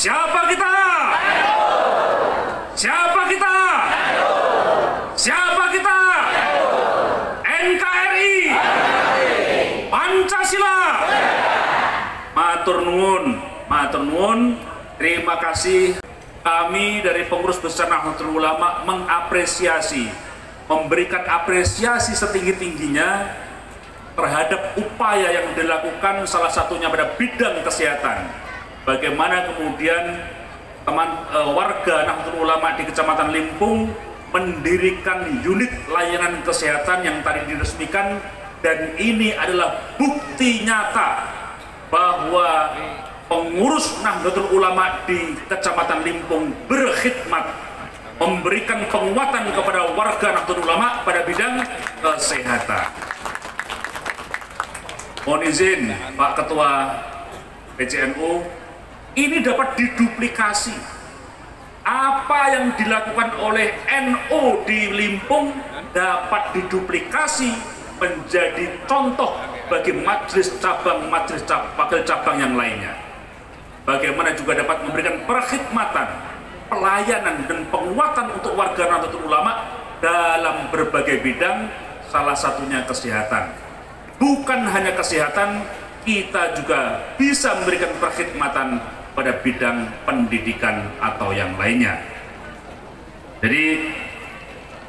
Siapa kita? Siapa kita? Siapa kita? NKRI, Pancasila. Matur nuwun, matur nuwun. Terima kasih. Kami dari pengurus besar Nahdlatul Ulama mengapresiasi, memberikan apresiasi setinggi-tingginya terhadap upaya yang dilakukan salah satunya pada bidang kesehatan. Bagaimana kemudian warga Nahdlatul Ulama di Kecamatan Limpung mendirikan unit layanan kesehatan yang tadi diresmikan, dan ini adalah bukti nyata bahwa pengurus Nahdlatul Ulama di Kecamatan Limpung berkhidmat, memberikan penguatan kepada warga Nahdlatul Ulama pada bidang kesehatan. Mohon izin Pak Ketua PCNU, ini dapat diduplikasi. Apa yang dilakukan oleh NU di Limpung dapat diduplikasi menjadi contoh bagi majelis cabang, wakil cabang yang lainnya. Bagaimana juga dapat memberikan perkhidmatan, pelayanan dan penguatan untuk warga Nahdlatul Ulama dalam berbagai bidang, salah satunya kesehatan. Bukan hanya kesehatan, kita juga bisa memberikan perkhidmatan pada bidang pendidikan atau yang lainnya. Jadi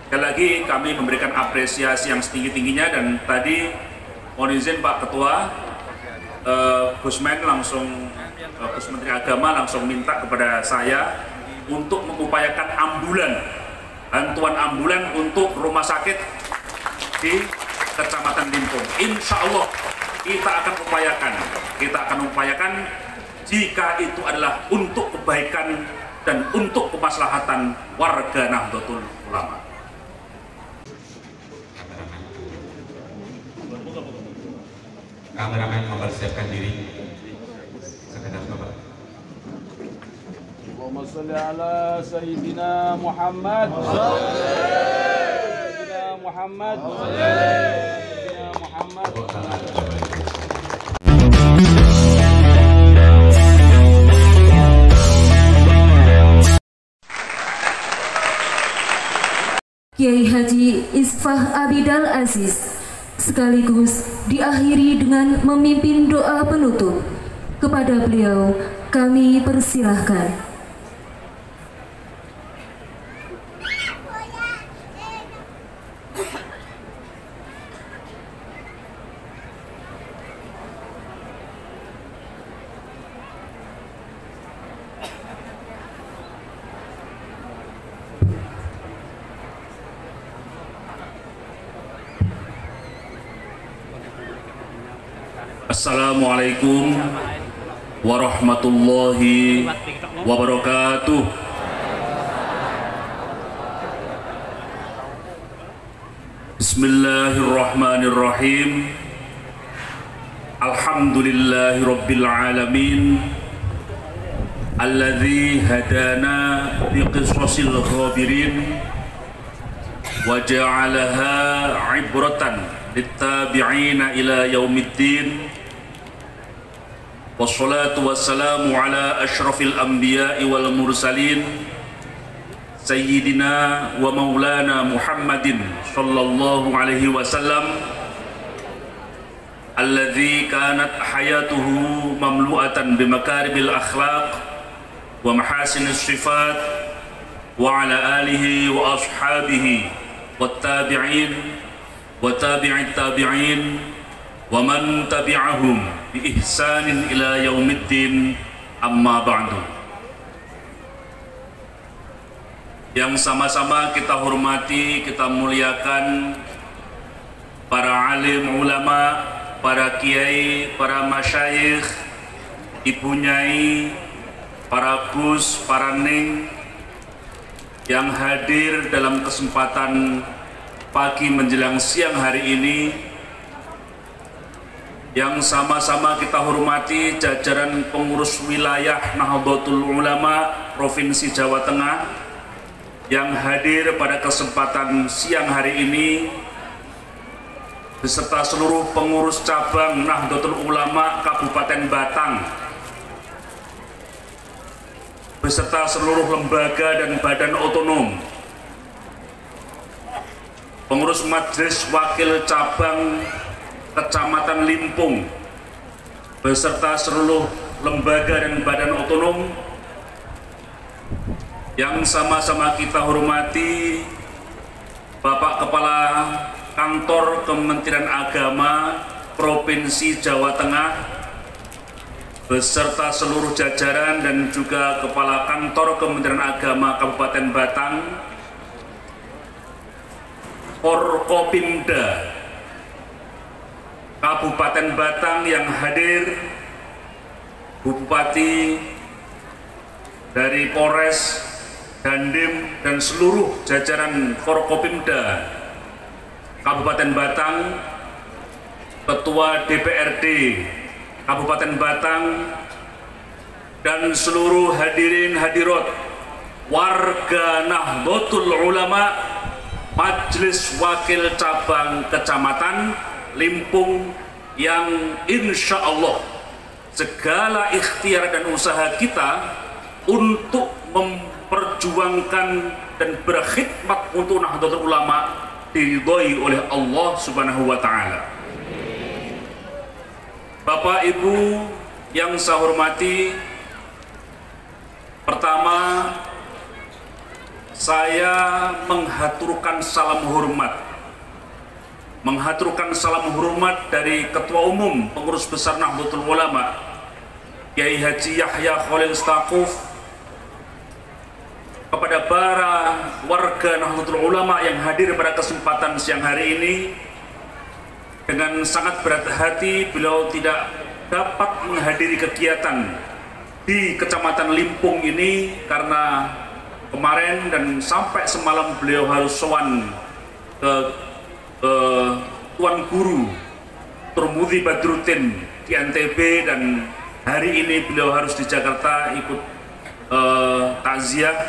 sekali lagi kami memberikan apresiasi yang setinggi-tingginya, dan tadi mohon izin Pak Ketua, Gus Menteri Agama langsung minta kepada saya untuk mengupayakan bantuan ambulan untuk rumah sakit di Kecamatan Limpung. Insya Allah kita akan upayakan jika itu adalah untuk kebaikan dan untuk kemaslahatan warga Nahdlatul Ulama. Kameramen mempersiapkan diri. Sekedar Bapak. Allahumma shalli ala Sayyidina Muhammad. Sayyidina Muhammad. Sayyidina Muhammad. Kiai Haji Isfah Abidal Aziz sekaligus diakhiri dengan memimpin doa penutup. Kepada beliau kami persilahkan. Assalamualaikum warahmatullahi wabarakatuh. Bismillahirrahmanirrahim. Alhamdulillahi rabbil alamin, alladzi hadana biqisasil ghabirin wa ja'alaha ibratan littabi'ina ila yaumiddin. Wassalatu wassalamu ala ashrafil anbiya'i wal mursalin Sayyidina wa maulana Muhammadin sallallahu alaihi wasallam, alladzi kanat hayatuhu mamlu'atan bimakaribil akhlaq wa mahasinis sifat, wa ala alihi wa ashabihi wat tabi'in wa tabi'it tabi'in wa man tabi'ahum bi ihsanin ila yaumiddin, amma ba'du. Yang sama-sama kita hormati, kita muliakan para alim ulama, para kiai, para masyayikh, ibu nyai, para gus, para ning yang hadir dalam kesempatan pagi menjelang siang hari ini. Yang sama-sama kita hormati jajaran pengurus wilayah Nahdlatul Ulama Provinsi Jawa Tengah yang hadir pada kesempatan siang hari ini, beserta seluruh pengurus cabang Nahdlatul Ulama Kabupaten Batang, beserta seluruh lembaga dan badan otonom, pengurus Majelis Wakil Cabang Kecamatan Limpung beserta seluruh lembaga dan badan otonom yang sama-sama kita hormati, Bapak Kepala Kantor Kementerian Agama Provinsi Jawa Tengah beserta seluruh jajaran dan juga Kepala Kantor Kementerian Agama Kabupaten Batang, Forkopimda Kabupaten Batang yang hadir, Bupati dari Polres, Dandim, dan seluruh jajaran Forkopimda Kabupaten Batang, Ketua DPRD Kabupaten Batang, dan seluruh hadirin hadirat warga Nahdlatul Ulama Majelis Wakil Cabang Kecamatan Limpung yang insya Allah segala ikhtiar dan usaha kita untuk memperjuangkan dan berkhidmat untuk Nahdlatul Ulama diridhoi oleh Allah Subhanahu wa Ta'ala. Bapak Ibu yang saya hormati, pertama saya menghaturkan salam hormat dari Ketua Umum Pengurus Besar Nahdlatul Ulama Kiai Haji Yahya Khalil Stakuf kepada para warga Nahdlatul Ulama yang hadir pada kesempatan siang hari ini. Dengan sangat berat hati beliau tidak dapat menghadiri kegiatan di Kecamatan Limpung ini karena kemarin dan sampai semalam beliau harus sowan ke Tuan Guru Turmudi Badruddin di NTB, dan hari ini beliau harus di Jakarta ikut takziah.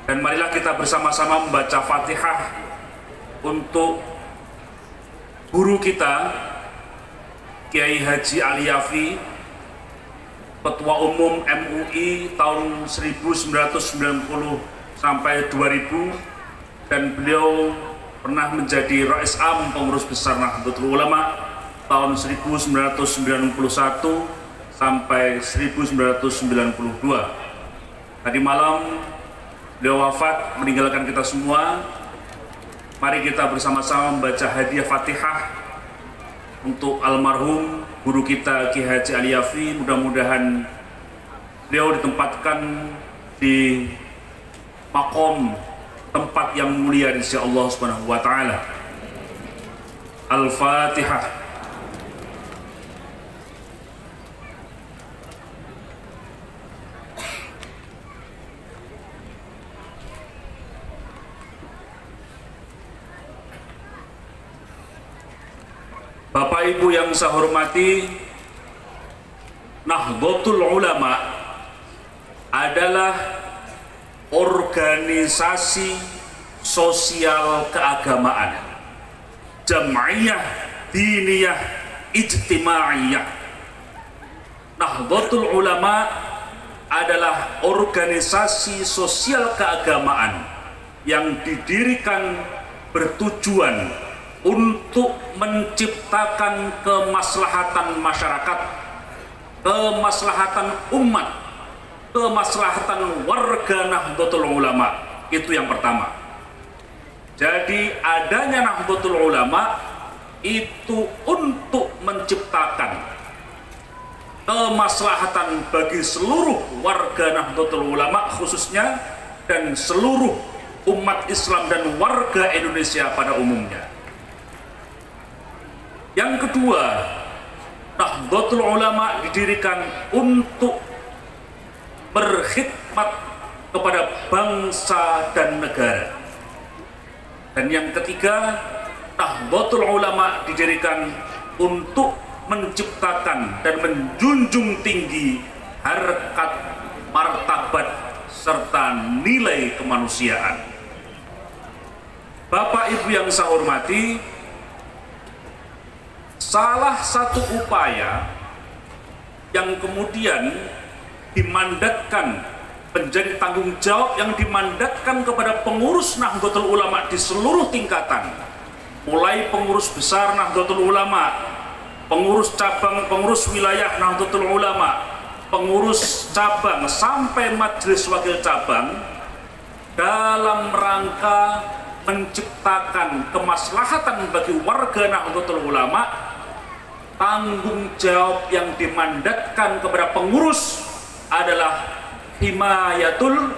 Dan marilah kita bersama-sama membaca Fatihah untuk guru kita Kiai Haji Alyafi, Ketua Umum MUI tahun 1990 sampai 2000, dan beliau pernah menjadi Rais Am Pengurus Besar Nahdlatul Ulama tahun 1991 sampai 1992. Tadi malam beliau wafat meninggalkan kita semua. Mari kita bersama-sama membaca hadiah Fatihah untuk almarhum guru kita Ki Haji Alyafi. Mudah-mudahan beliau ditempatkan di makom tempat yang mulia di sisi Allah Subhanahu wa Ta'ala. Al-Fatihah. Bapak Ibu yang saya hormati, Nahdlatul Ulama adalah organisasi sosial keagamaan, jam'iyah diniyah ijtimaiyah. Nahdlatul Ulama adalah organisasi sosial keagamaan yang didirikan bertujuan untuk menciptakan kemaslahatan masyarakat, kemaslahatan umat, kemaslahatan warga Nahdlatul Ulama. Itu yang pertama. Jadi adanya Nahdlatul Ulama itu untuk menciptakan kemaslahatan bagi seluruh warga Nahdlatul Ulama khususnya, dan seluruh umat Islam dan warga Indonesia pada umumnya. Yang kedua, Nahdlatul Ulama didirikan untuk berkhidmat kepada bangsa dan negara. Dan yang ketiga, Nahdlatul Ulama didirikan untuk menciptakan dan menjunjung tinggi harkat, martabat, serta nilai kemanusiaan. Bapak Ibu yang saya hormati, salah satu upaya yang kemudian dimandatkan menjadi tanggung jawab yang dimandatkan kepada pengurus Nahdlatul Ulama di seluruh tingkatan, mulai pengurus besar Nahdlatul Ulama, pengurus cabang, pengurus wilayah Nahdlatul Ulama, pengurus cabang sampai majelis wakil cabang, dalam rangka menciptakan kemaslahatan bagi warga Nahdlatul Ulama. Tanggung jawab yang dimandatkan kepada pengurus adalah himayatul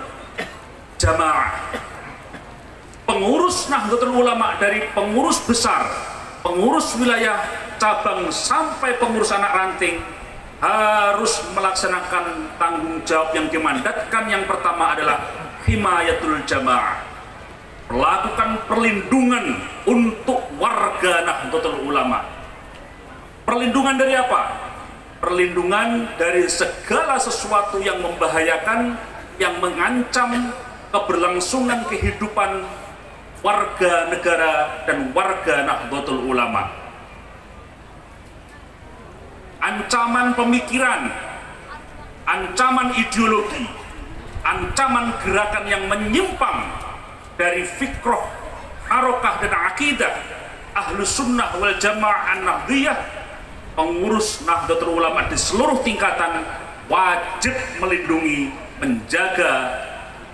jamaah. Pengurus Nahdlatul Ulama dari pengurus besar, pengurus wilayah cabang sampai pengurus anak ranting harus melaksanakan tanggung jawab yang dimandatkan. Yang pertama adalah himayatul jamaah, melakukan perlindungan untuk warga Nahdlatul Ulama. Perlindungan dari apa? Perlindungan dari segala sesuatu yang membahayakan, yang mengancam keberlangsungan kehidupan warga negara dan warga Nahdlatul Ulama. Ancaman pemikiran, ancaman ideologi, ancaman gerakan yang menyimpang dari fikroh, harokah dan akidah Ahlus Sunnah wal Jamaah An-Nahdliyah. Pengurus Nahdlatul Ulama di seluruh tingkatan wajib melindungi, menjaga,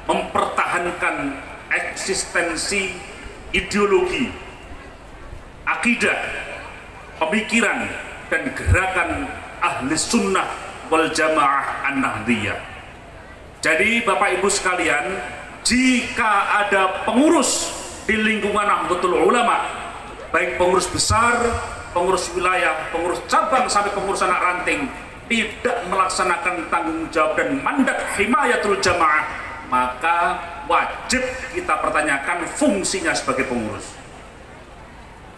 mempertahankan eksistensi ideologi, akidah, pemikiran, dan gerakan Ahli Sunnah wal Jamaah An-Nahdliyah. Jadi Bapak Ibu sekalian, jika ada pengurus di lingkungan Nahdlatul Ulama, baik pengurus besar, pengurus wilayah, pengurus cabang sampai pengurus anak ranting, tidak melaksanakan tanggung jawab dan mandat himayatul jamaah, maka wajib kita pertanyakan fungsinya sebagai pengurus.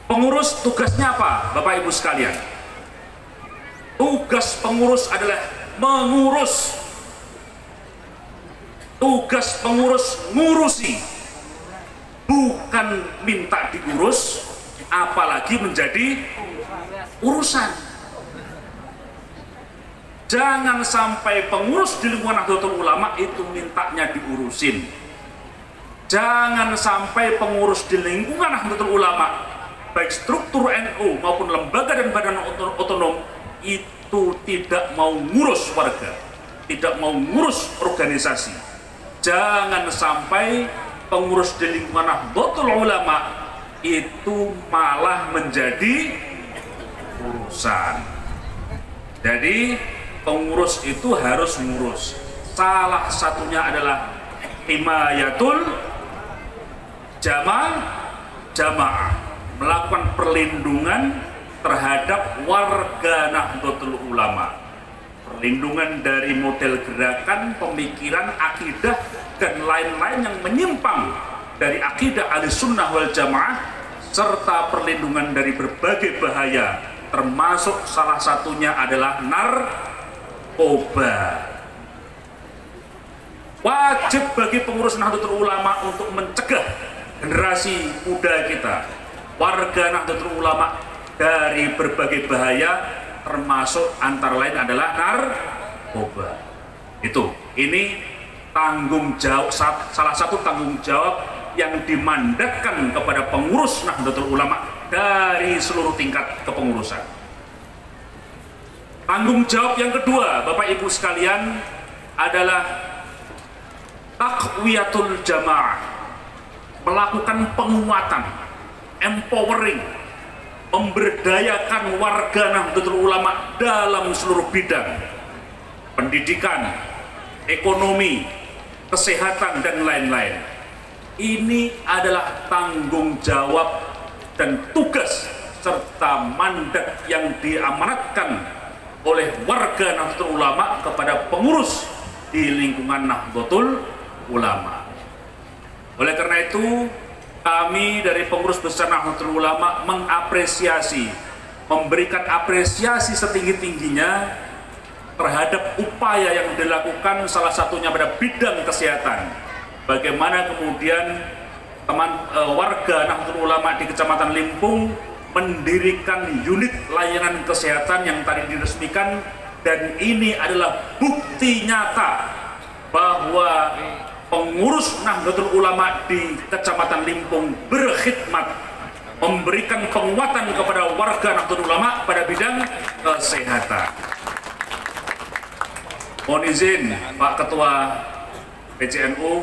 Pengurus tugasnya apa, Bapak Ibu sekalian? Tugas pengurus adalah mengurus. Tugas pengurus ngurusi, bukan minta diurus, apalagi menjadi urusan. Jangan sampai pengurus di lingkungan Nahdlatul Ulama itu mintanya diurusin. Jangan sampai pengurus di lingkungan Nahdlatul Ulama, baik struktur NU maupun lembaga dan badan otonom, itu tidak mau ngurus warga, tidak mau ngurus organisasi. Jangan sampai pengurus di lingkungan Nahdlatul Ulama itu malah menjadi urusan. Jadi pengurus itu harus ngurus. Salah satunya adalah himayatul jamaah, melakukan perlindungan terhadap warga Nahdlatul Ulama. Perlindungan dari model gerakan, pemikiran, akidah, dan lain-lain yang menyimpang dari akidah Ahlussunnah wal Jamaah, serta perlindungan dari berbagai bahaya, termasuk salah satunya adalah narkoba. Wajib bagi pengurus Nahdlatul Ulama untuk mencegah generasi muda kita, warga Nahdlatul Ulama, dari berbagai bahaya, termasuk antara lain adalah narkoba. Ini tanggung jawab, salah satu tanggung jawab yang dimandatkan kepada pengurus Nahdlatul Ulama dari seluruh tingkat kepengurusan. Tanggung jawab yang kedua, Bapak Ibu sekalian, adalah taqwiyatul jamaah, melakukan penguatan, empowering, memberdayakan warga Nahdlatul Ulama dalam seluruh bidang pendidikan, ekonomi, kesehatan, dan lain-lain. Ini adalah tanggung jawab dan tugas serta mandat yang diamanatkan oleh warga Nahdlatul Ulama kepada pengurus di lingkungan Nahdlatul Ulama. Oleh karena itu, kami dari pengurus besar Nahdlatul Ulama mengapresiasi, memberikan apresiasi setinggi-tingginya terhadap upaya yang dilakukan, salah satunya pada bidang kesehatan. Bagaimana kemudian warga Nahdlatul Ulama di Kecamatan Limpung mendirikan unit layanan kesehatan yang tadi diresmikan, dan ini adalah bukti nyata bahwa pengurus Nahdlatul Ulama di Kecamatan Limpung berkhidmat memberikan penguatan kepada warga Nahdlatul Ulama pada bidang kesehatan. Mohon izin Pak Ketua PCNU,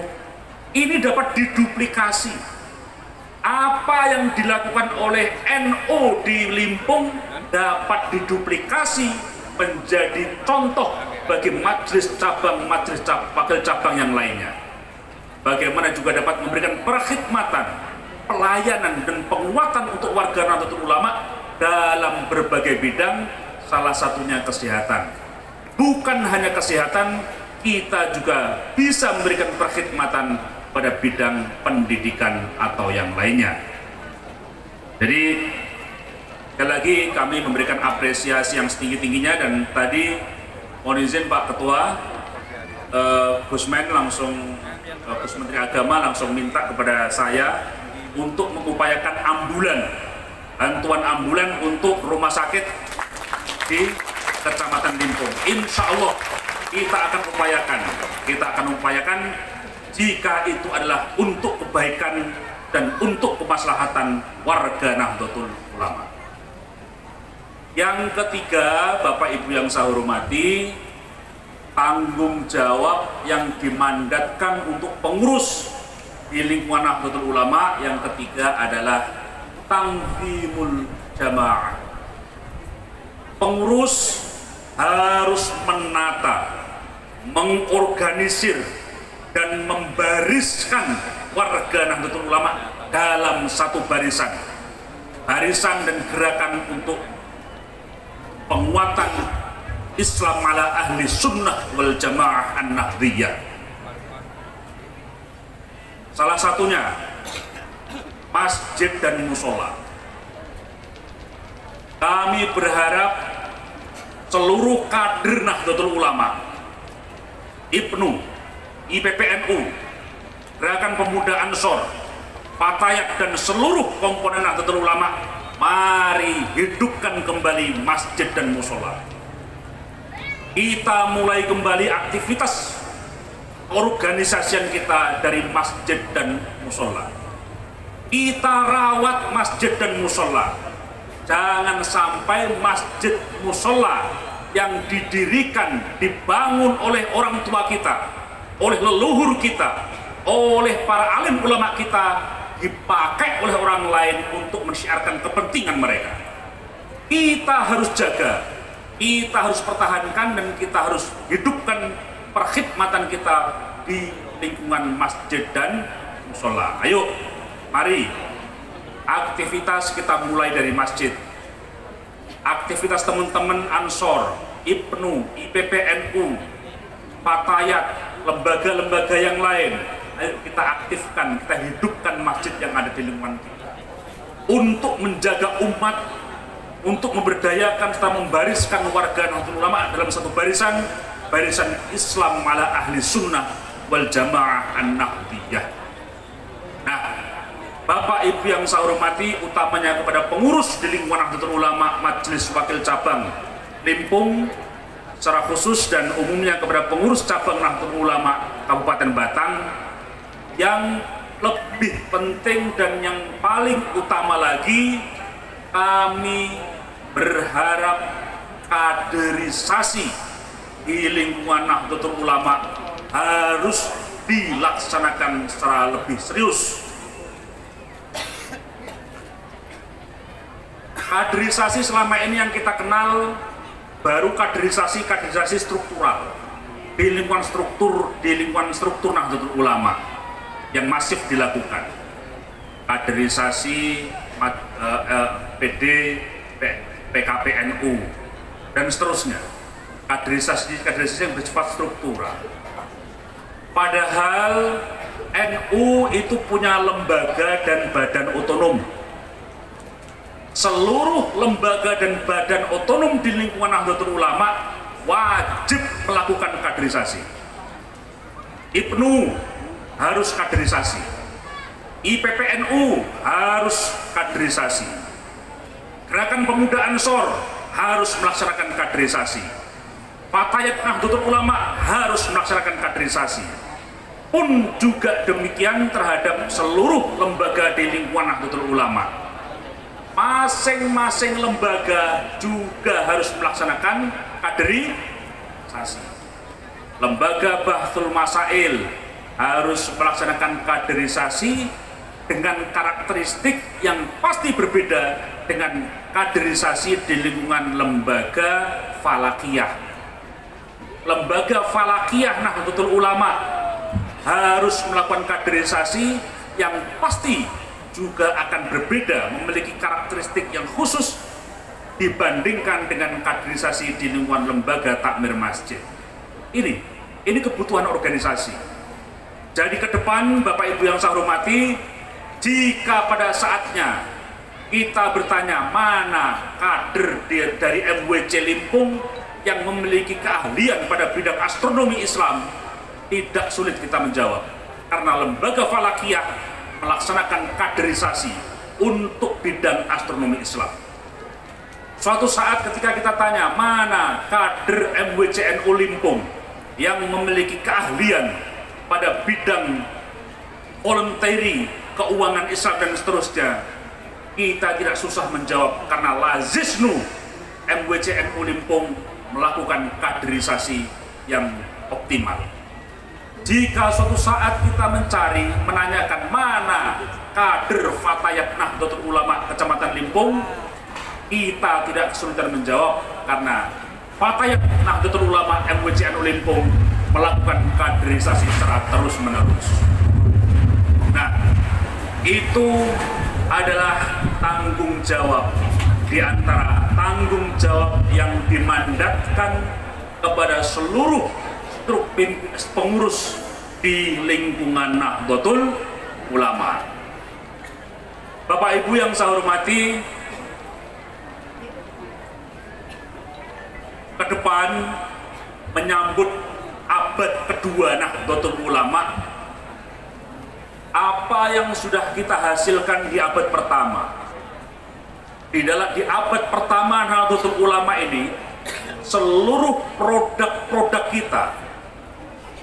ini dapat diduplikasi. Apa yang dilakukan oleh NU di Limpung dapat diduplikasi menjadi contoh bagi majelis wakil cabang yang lainnya. Bagaimana juga dapat memberikan perkhidmatan, pelayanan dan penguatan untuk warga Nahdlatul Ulama dalam berbagai bidang, salah satunya kesehatan. Bukan hanya kesehatan, kita juga bisa memberikan perkhidmatan pada bidang pendidikan atau yang lainnya. Jadi sekali lagi kami memberikan apresiasi yang setinggi-tingginya, dan tadi mohon izin Pak Ketua, Gus Menteri Agama langsung minta kepada saya untuk mengupayakan bantuan ambulan untuk rumah sakit di Kecamatan Limpung. Insya Allah kita akan upayakan jika itu adalah untuk kebaikan dan untuk kemaslahatan warga Nahdlatul Ulama. Yang ketiga, Bapak Ibu yang saya hormati, tanggung jawab yang dimandatkan untuk pengurus di lingkungan Nahdlatul Ulama yang ketiga adalah tanzimul jamaah. Pengurus harus menata, mengorganisir dan membariskan warga Nahdlatul Ulama dalam satu barisan dan gerakan untuk penguatan Islam ala ahli sunnah wal jamaah an-nahdiyah. Salah satunya masjid dan musola. Kami berharap seluruh kader Nahdlatul Ulama, IPNU, IPPNU, Gerakan Pemuda Ansor, Fatayat dan seluruh komponen Nahdlatul Ulama, mari hidupkan kembali masjid dan musola. Kita mulai kembali aktivitas organisasian kita dari masjid dan musola. Kita rawat masjid dan musola. Jangan sampai masjid musola yang didirikan, dibangun oleh orang tua kita, oleh leluhur kita, oleh para alim ulama kita, dipakai oleh orang lain untuk mensyiarkan kepentingan mereka. Kita harus jaga, kita harus pertahankan, dan kita harus hidupkan perkhidmatan kita di lingkungan masjid dan musola. Ayo, mari aktivitas kita mulai dari masjid. Aktivitas teman-teman Ansor, IPNU, IPPNU, Fatayat, lembaga-lembaga yang lain, ayo kita aktifkan, kita hidupkan masjid yang ada di lingkungan kita untuk menjaga umat, untuk memberdayakan serta membariskan warga Nahdlatul Ulama dalam satu barisan Islam ala ahli sunnah wal jamaah an-nahdiyah. Nah, Bapak Ibu yang saya hormati, utamanya kepada pengurus di lingkungan Nahdlatul Ulama Majelis Wakil Cabang Limpung secara khusus, dan umumnya kepada pengurus cabang Nahdlatul Ulama Kabupaten Batang, yang lebih penting dan yang paling utama lagi, kami berharap kaderisasi di lingkungan Nahdlatul Ulama harus dilaksanakan secara lebih serius. Kaderisasi selama ini yang kita kenal baru kaderisasi struktural di lingkungan struktur Nahdlatul Ulama yang masif dilakukan. Kaderisasi PD, PKPNU dan seterusnya. Kaderisasi yang bersifat struktural. Padahal NU itu punya lembaga dan badan otonom. Seluruh lembaga dan badan otonom di lingkungan Nahdlatul Ulama wajib melakukan kaderisasi. IPNU harus kaderisasi, IPPNU harus kaderisasi, Gerakan Pemuda Ansor harus melaksanakan kaderisasi, Fatayat Nahdlatul Ulama harus melaksanakan kaderisasi. Pun juga demikian terhadap seluruh lembaga di lingkungan Nahdlatul Ulama. Masing-masing lembaga juga harus melaksanakan kaderisasi. Lembaga Bahthul Masail harus melaksanakan kaderisasi dengan karakteristik yang pasti berbeda dengan kaderisasi di lingkungan lembaga Falakiyah. Lembaga Falakiyah Nahdlatul Ulama harus melakukan kaderisasi yang pasti juga akan berbeda, memiliki karakteristik yang khusus dibandingkan dengan kaderisasi di lingkungan lembaga takmir masjid. Ini kebutuhan organisasi. Jadi ke depan, Bapak Ibu yang saya hormati, jika pada saatnya kita bertanya mana kader dari MWC Limpung yang memiliki keahlian pada bidang astronomi Islam, tidak sulit kita menjawab, karena lembaga Falakiyah melaksanakan kaderisasi untuk bidang astronomi Islam. Suatu saat ketika kita tanya mana kader MWC NU Limpung yang memiliki keahlian pada bidang voluntary, keuangan Islam dan seterusnya, kita tidak susah menjawab, karena lazisnu MWC NU Limpung melakukan kaderisasi yang optimal. Jika suatu saat kita menanyakan mana kader Fatayat Nahdlatul Ulama Kecamatan Limpung, kita tidak kesulitan menjawab, karena Fatayat Nahdlatul Ulama MWC NU Limpung melakukan kaderisasi secara terus-menerus. Nah, itu adalah tanggung jawab di antara tanggung jawab yang dimandatkan kepada seluruh pengurus di lingkungan Nahdlatul Ulama. Bapak Ibu yang saya hormati, ke depan menyambut abad kedua Nahdlatul Ulama, apa yang sudah kita hasilkan di abad pertama? Di abad pertama Nahdlatul Ulama ini, seluruh produk-produk kita,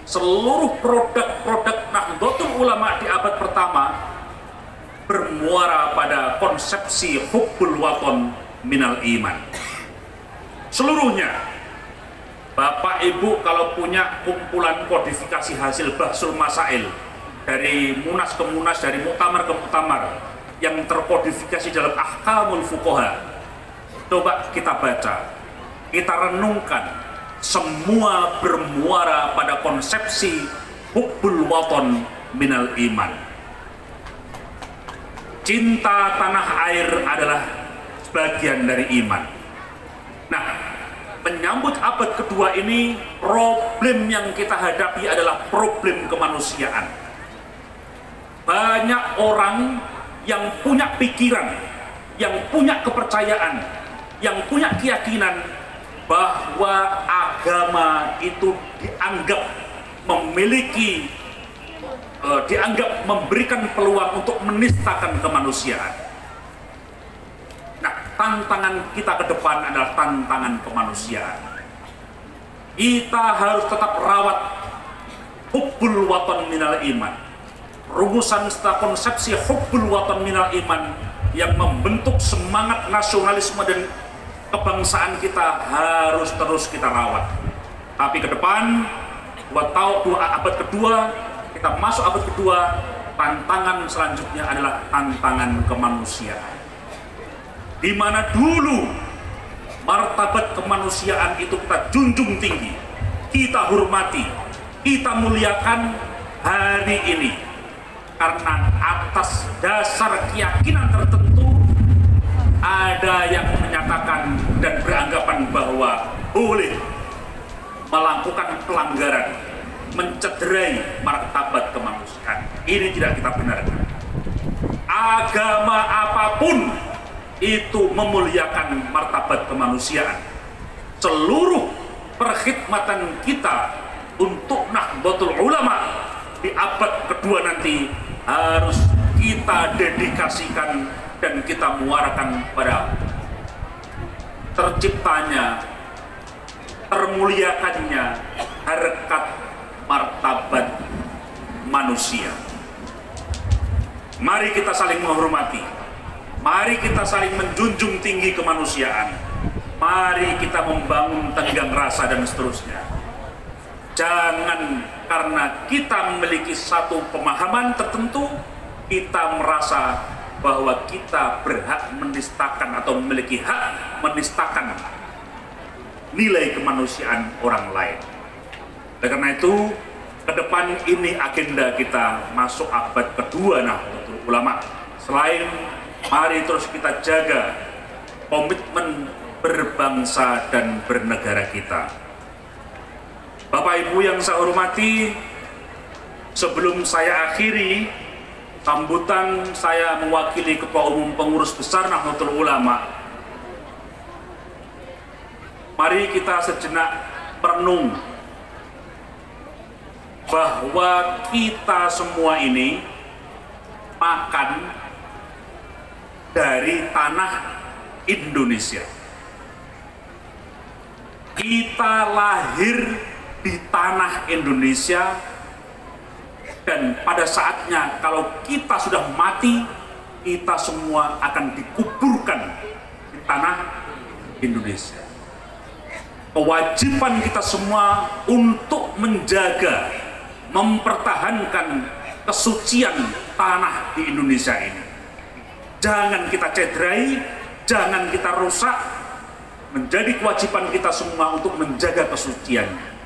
seluruh produk-produk Nahdlatul Ulama di abad pertama bermuara pada konsepsi hubbul waton minal iman. Seluruhnya. Bapak Ibu kalau punya kumpulan kodifikasi hasil Bahthul Masail dari munas ke munas, dari muktamar ke muktamar yang terkodifikasi dalam ahkamul fuqaha, coba kita baca, kita renungkan, semua bermuara pada konsepsi hubbul waton minal iman. Cinta tanah air adalah bagian dari iman. Nah, menyambut abad kedua ini, problem yang kita hadapi adalah problem kemanusiaan. Banyak orang yang punya pikiran, yang punya kepercayaan, yang punya keyakinan bahwa agama itu dianggap memberikan peluang untuk menistakan kemanusiaan. Nah, tantangan kita ke depan adalah tantangan kemanusiaan. Kita harus tetap rawat hubbul waton minal iman. Rumusan serta konsepsi hubbul waton minal iman yang membentuk semangat nasionalisme dan kebangsaan kita harus terus kita rawat. Tapi ke depan, buat abad kedua, kita masuk abad kedua, tantangan selanjutnya adalah tantangan kemanusiaan. Di mana dulu martabat kemanusiaan itu kita junjung tinggi, kita hormati, kita muliakan, hari ini karena atas dasar keyakinan tertentu ada yang menyatakan dan beranggapan bahwa boleh melakukan pelanggaran, mencederai martabat kemanusiaan. Ini tidak kita benarkan. Agama apapun itu memuliakan martabat kemanusiaan. Seluruh perkhidmatan kita untuk Nahdlatul Ulama di abad kedua nanti harus kita dedikasikan dan kita muarakan pada terciptanya, termuliakannya harkat martabat manusia. Mari kita saling menghormati, mari kita saling menjunjung tinggi kemanusiaan, mari kita membangun tenggang rasa dan seterusnya. Jangan karena kita memiliki satu pemahaman tertentu, kita merasa bahwa kita berhak menistakan atau memiliki hak menistakan nilai kemanusiaan orang lain. Oleh karena itu, ke depan ini agenda kita masuk abad kedua Nahdlatul Ulama. Selain mari terus kita jaga komitmen berbangsa dan bernegara kita. Bapak Ibu yang saya hormati, sebelum saya akhiri sambutan saya mewakili Ketua Umum Pengurus Besar Nahdlatul Ulama, mari kita sejenak merenung bahwa kita semua ini makan dari tanah Indonesia. Kita lahir di tanah Indonesia, dan pada saatnya kalau kita sudah mati, kita semua akan dikuburkan di tanah Indonesia. Kewajiban kita semua untuk menjaga, mempertahankan kesucian tanah di Indonesia ini. Jangan kita cederai, jangan kita rusak. Menjadi kewajiban kita semua untuk menjaga kesuciannya.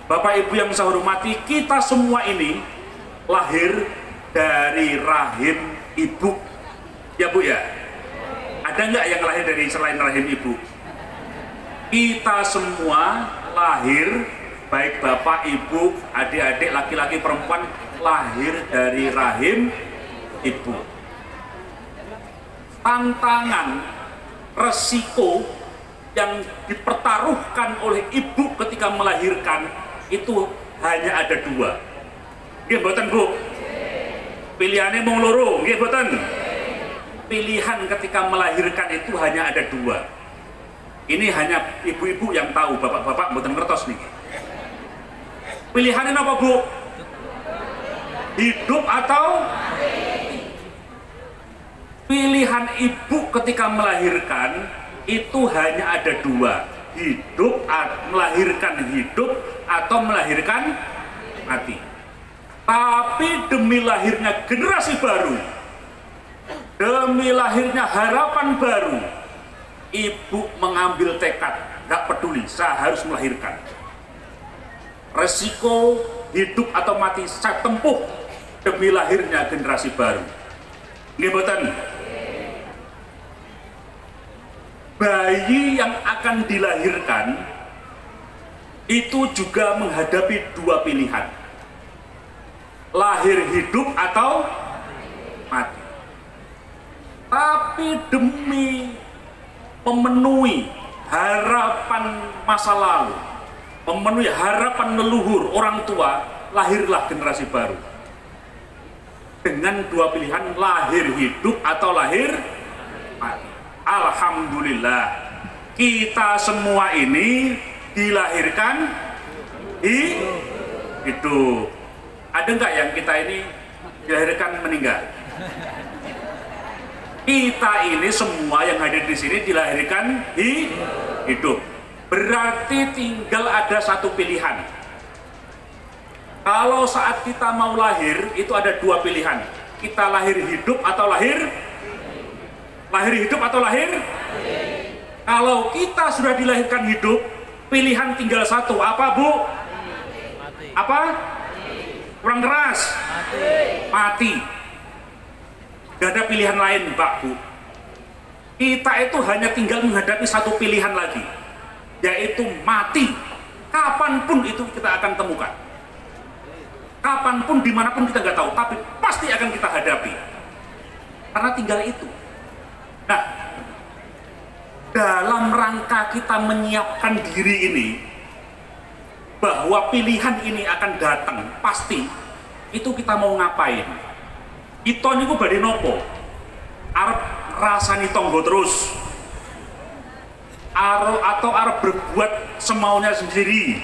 Bapak Ibu yang saya hormati, kita semua ini lahir dari rahim ibu. Ya Bu ya? Ada nggak yang lahir dari selain rahim ibu? Kita semua lahir, baik bapak, ibu, adik-adik, laki-laki, perempuan, lahir dari rahim ibu. Tantangan, resiko yang dipertaruhkan oleh ibu ketika melahirkan itu hanya ada dua. Nggih mboten Bu? Pilihannya mau loro, nggih mboten? Pilihan ketika melahirkan itu hanya ada dua. Ini hanya ibu-ibu yang tahu, bapak-bapak mboten ngertos niki. Pilihannya apa Bu? Hidup atau mati? Pilihan ibu ketika melahirkan itu hanya ada dua. Hidup, melahirkan hidup atau melahirkan mati. Tapi demi lahirnya generasi baru, demi lahirnya harapan baru, ibu mengambil tekad, gak peduli, saya harus melahirkan. Resiko hidup atau mati saya tempuh demi lahirnya generasi baru. Nggih mboten? Bayi yang akan dilahirkan itu juga menghadapi dua pilihan, lahir hidup atau mati. Tapi demi memenuhi harapan masa lalu, memenuhi harapan leluhur orang tua, lahirlah generasi baru dengan dua pilihan, lahir hidup atau lahir mati. Alhamdulillah, kita semua ini dilahirkan hidup. Ada nggak yang kita ini dilahirkan meninggal? Kita ini semua yang hadir di sini dilahirkan hidup. Berarti tinggal ada satu pilihan. Kalau saat kita mau lahir itu ada dua pilihan. Kita lahir hidup atau lahir hidup atau lahir? Kalau kita sudah dilahirkan hidup, pilihan tinggal satu. Apa Bu? Mati. Apa? Kurang keras? Mati. Gak ada pilihan lain Pak Bu. Kita itu hanya tinggal menghadapi satu pilihan lagi, yaitu mati. Kapanpun itu kita akan temukan. Kapanpun, dimanapun kita nggak tahu, tapi pasti akan kita hadapi. Karena tinggal itu. Nah, dalam rangka kita menyiapkan diri ini, bahwa pilihan ini akan datang, pasti, itu kita mau ngapain? Itu niku badhe nopo? Arep rasani tonggo terus? atau berbuat semaunya sendiri,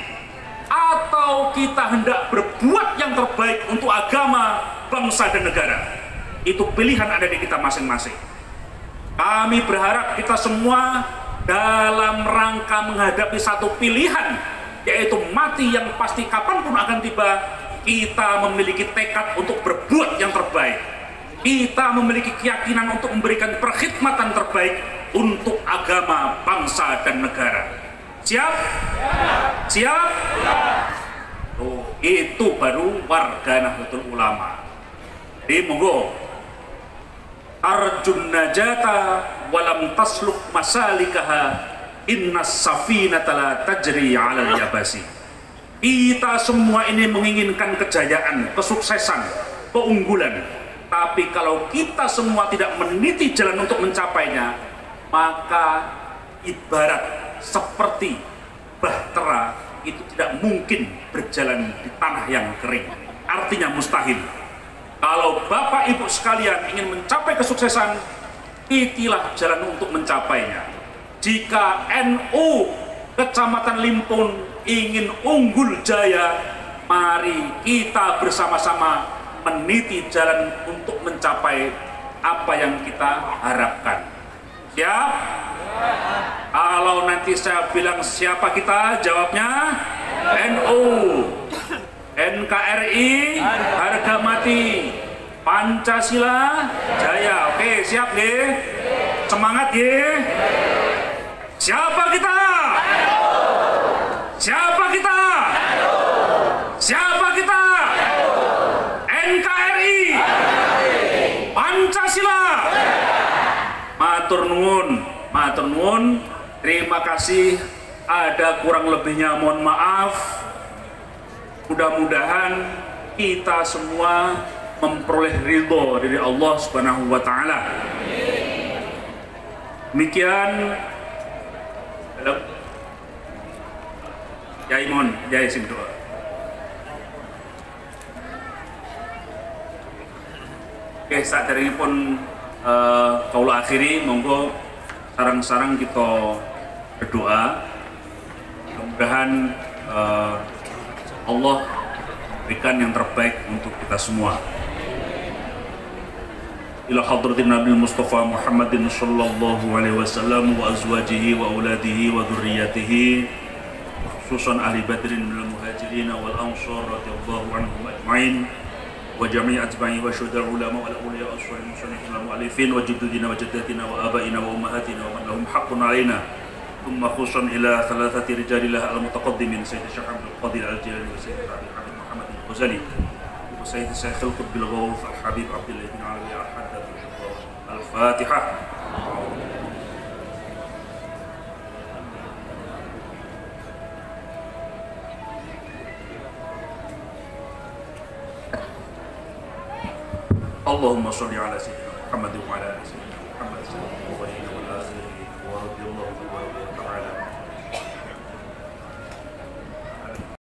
atau kita hendak berbuat yang terbaik untuk agama, bangsa dan negara. Itu pilihan ada di kita masing-masing. Kami berharap kita semua dalam rangka menghadapi satu pilihan, yaitu mati yang pasti kapanpun akan tiba, kita memiliki tekad untuk berbuat yang terbaik. Kita memiliki keyakinan untuk memberikan perkhidmatan terbaik untuk agama, bangsa, dan negara. Siap? Siap? Oh, itu baru warga Nahdlatul Ulama. Jadi monggo, arjun najata walam tasluk masalikaha innas safinata la tajri 'alal yabasi. Kita semua ini menginginkan kejayaan, kesuksesan, keunggulan. Tapi kalau kita semua tidak meniti jalan untuk mencapainya, maka ibarat seperti bahtera itu tidak mungkin berjalan di tanah yang kering. Artinya mustahil. Kalau Bapak Ibu sekalian ingin mencapai kesuksesan, itilah jalan untuk mencapainya. Jika NU Kecamatan Limpun ingin unggul jaya, mari kita bersama-sama meniti jalan untuk mencapai apa yang kita harapkan. Siap? Kalau nanti saya bilang siapa kita, jawabnya NU, NKRI, harga mati, Pancasila jaya. Oke, siap nggih? Semangat nggih? Siapa kita? Siapa kita? Siapa kita? NKRI, Pancasila. Matur nuwun, matur nuwun. Terima kasih. Ada kurang lebihnya mohon maaf. Mudah-mudahan kita semua memperoleh ridho dari Allah Subhanahu wa taala. Demikian. Yai mohon, Yai sing doa. Oke, saat ini pun kaula akhiri, monggo sarang-sarang kita berdoa. Mudah-mudahan Allah berikan yang terbaik untuk kita semua. Ila hadratin Nabi Mustafa Muhammadin sallallahu alaihi wasallam wa azwajihi wa auladihi wa dzurriyyatihi, khususan ahli badrin minal muhajirin wal ansar radhiyallahu anhum ajma'in, wa jami' atba'i wa syuhada ulama wal awliya as-salihin wal mu'allifin wa juddudina wa jaddatina wa abaina wa ummahatina wa man lahum haqqun 'alaina. Thumma khususan ila thalathati rijalillah al-mutaqaddimin Sayyid Syekh Abdul Qadir Al-Jilani wa Sayyid Habib Muhammad Al-Ghazali wa Sayyid Syekh Al-Qutb Al-Ghawth Al-Habib Abdullah bin Alawi Al-Haddad Al-Fatihah. Allahumma sholli ala sayyidina Muhammad wa ala ali sayyidina Muhammad sallallahu alaihi wa sallam wa radhiyallahu anhu.